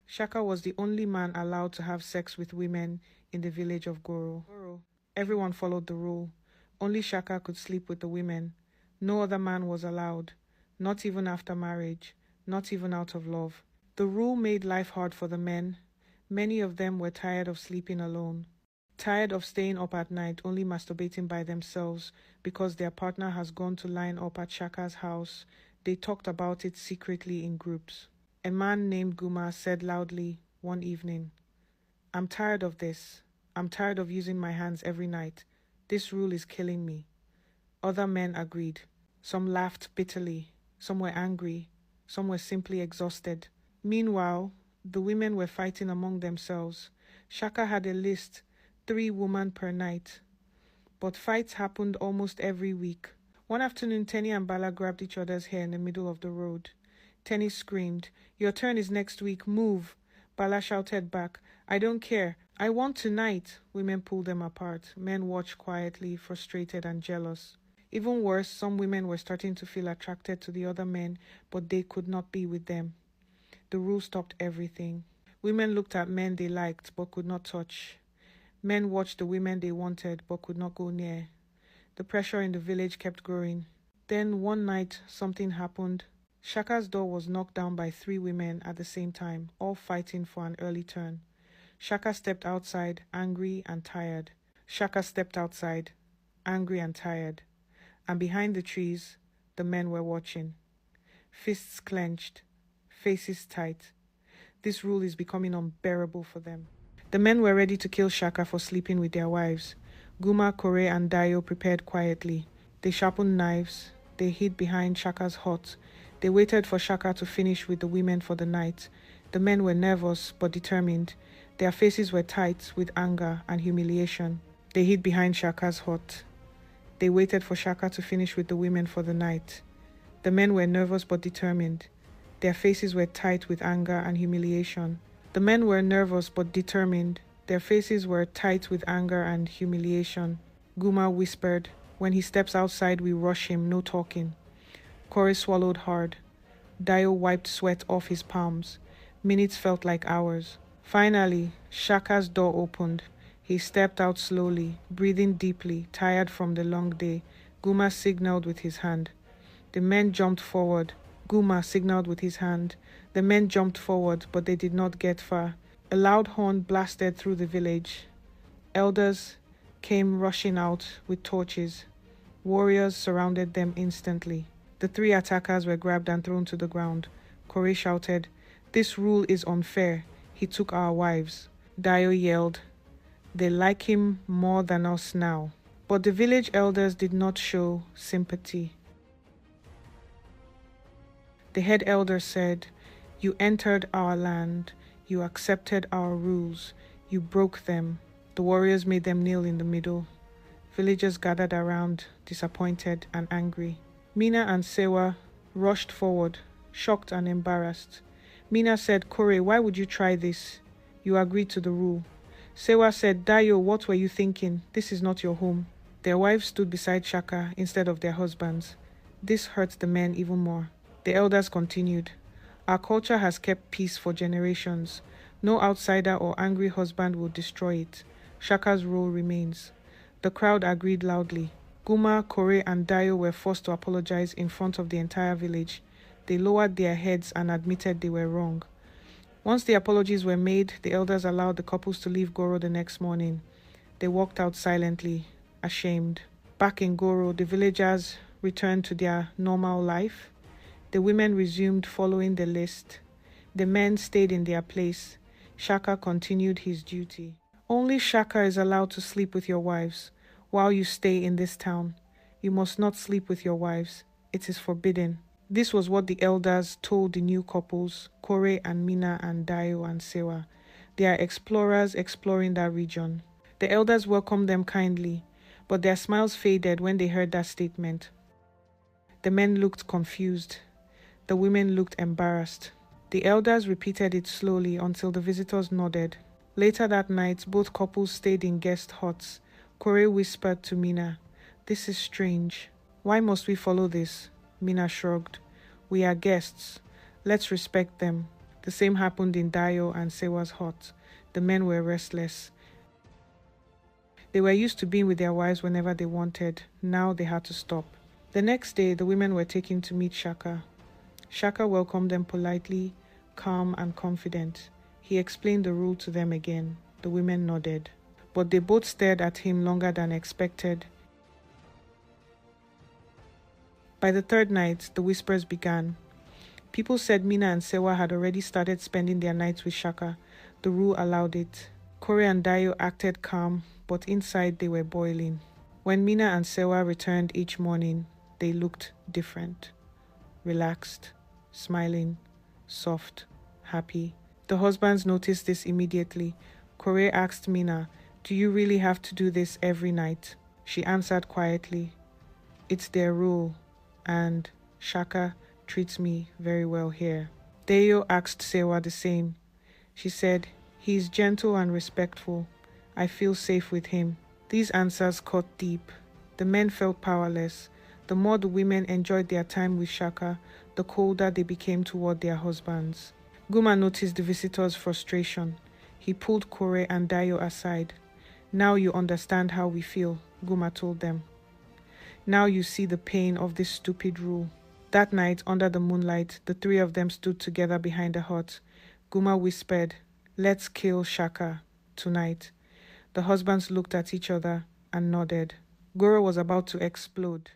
Shaka was the only man allowed to have sex with women in the village of Goro. Everyone followed the rule. Only Shaka could sleep with the women. No other man was allowed, not even after marriage, not even out of love. The rule made life hard for the men. Many of them were tired of sleeping alone, tired of staying up at night only masturbating by themselves because their partner has gone to line up at Shaka's house. They talked about it secretly in groups. A man named Guma said loudly one evening, "I'm tired of this. I'm tired of using my hands every night. This rule is killing me." Other men agreed. Some laughed bitterly. Some were angry. Some were simply exhausted. Meanwhile, the women were fighting among themselves. Shaka had a list, 3 women per night. But fights happened almost every week. One afternoon, Tenny and Bala grabbed each other's hair in the middle of the road. Tenny screamed, "Your turn is next week, move." Bala shouted back, "I don't care. I want tonight." Women pulled them apart. Men watched quietly, frustrated and jealous. Even worse, some women were starting to feel attracted to the other men, but they could not be with them. The rule stopped everything. Women looked at men they liked but could not touch. Men watched the women they wanted but could not go near. The pressure in the village kept growing. Then one night, something happened. Shaka's door was knocked down by 3 women at the same time, all fighting for an early turn. Shaka stepped outside, angry and tired. Shaka stepped outside, angry and tired. And behind the trees, the men were watching. Fists clenched, faces tight. This rule is becoming unbearable for them. The men were ready to kill Shaka for sleeping with their wives. Guma, Kore, and Dayo prepared quietly. They sharpened knives. They hid behind Shaka's hut. They waited for Shaka to finish with the women for the night. The men were nervous but determined. Their faces were tight with anger and humiliation. They hid behind Shaka's hut. They waited for Shaka to finish with the women for the night. The men were nervous but determined. Their faces were tight with anger and humiliation. The men were nervous but determined. Their faces were tight with anger and humiliation. Guma whispered, "When he steps outside, we rush him, no talking." Kore swallowed hard. Dayo wiped sweat off his palms. Minutes felt like hours. Finally, Shaka's door opened. He stepped out slowly, breathing deeply, tired from the long day. Guma signaled with his hand. The men jumped forward. Guma signaled with his hand. The men jumped forward, but they did not get far. A loud horn blasted through the village. Elders came rushing out with torches. Warriors surrounded them instantly. The 3 attackers were grabbed and thrown to the ground. Kore shouted, "This rule is unfair. He took our wives." Dayo yelled, "They like him more than us now." But the village elders did not show sympathy. The head elder said, "You entered our land. You accepted our rules. You broke them." The warriors made them kneel in the middle. Villagers gathered around, disappointed and angry. Mina and Sewa rushed forward, shocked and embarrassed. Mina said, "Kore, why would you try this? You agreed to the rule." Sewa said, "Dayo, what were you thinking? This is not your home." Their wives stood beside Shaka instead of their husbands. This hurt the men even more. The elders continued, "Our culture has kept peace for generations. No outsider or angry husband will destroy it. Shaka's rule remains." The crowd agreed loudly. Guma, Kore, and Dayo were forced to apologize in front of the entire village. They lowered their heads and admitted they were wrong. Once the apologies were made, the elders allowed the couples to leave Goro the next morning. They walked out silently, ashamed. Back in Goro, the villagers returned to their normal life. The women resumed following the list. The men stayed in their place. Shaka continued his duty. Only Shaka is allowed to sleep with your wives while you stay in this town. You must not sleep with your wives. It is forbidden. This was what the elders told the new couples, Kore and Mina and Dayo and Sewa. They are explorers exploring that region. The elders welcomed them kindly, but their smiles faded when they heard that statement. The men looked confused. The women looked embarrassed. The elders repeated it slowly until the visitors nodded. Later that night, both couples stayed in guest huts. Kore whispered to Mina, "This is strange. Why must we follow this?" Mina shrugged. "We are guests. Let's respect them." The same happened in Dayo and Sewa's hut. The men were restless. They were used to being with their wives whenever they wanted. Now they had to stop. The next day, the women were taken to meet Shaka. Shaka welcomed them politely, calm and confident. He explained the rule to them again. The women nodded. But they both stared at him longer than expected. By the third night, the whispers began. People said Mina and Sewa had already started spending their nights with Shaka. The rule allowed it. Kore and Dayo acted calm, but inside they were boiling. When Mina and Sewa returned each morning, they looked different. Relaxed, smiling, soft, happy. The husbands noticed this immediately. Kore asked Mina, "Do you really have to do this every night?" She answered quietly, "It's their rule, and Shaka treats me very well here." Dayo asked Sewa the same. She said, "He is gentle and respectful. I feel safe with him." These answers cut deep. The men felt powerless. The more the women enjoyed their time with Shaka, the colder they became toward their husbands. Guma noticed the visitors' frustration. He pulled Kore and Dayo aside. "Now you understand how we feel," Guma told them. "Now you see the pain of this stupid rule." That night, under the moonlight, the three of them stood together behind the hut. Guma whispered, "Let's kill Shaka tonight." The husbands looked at each other and nodded. Goro was about to explode.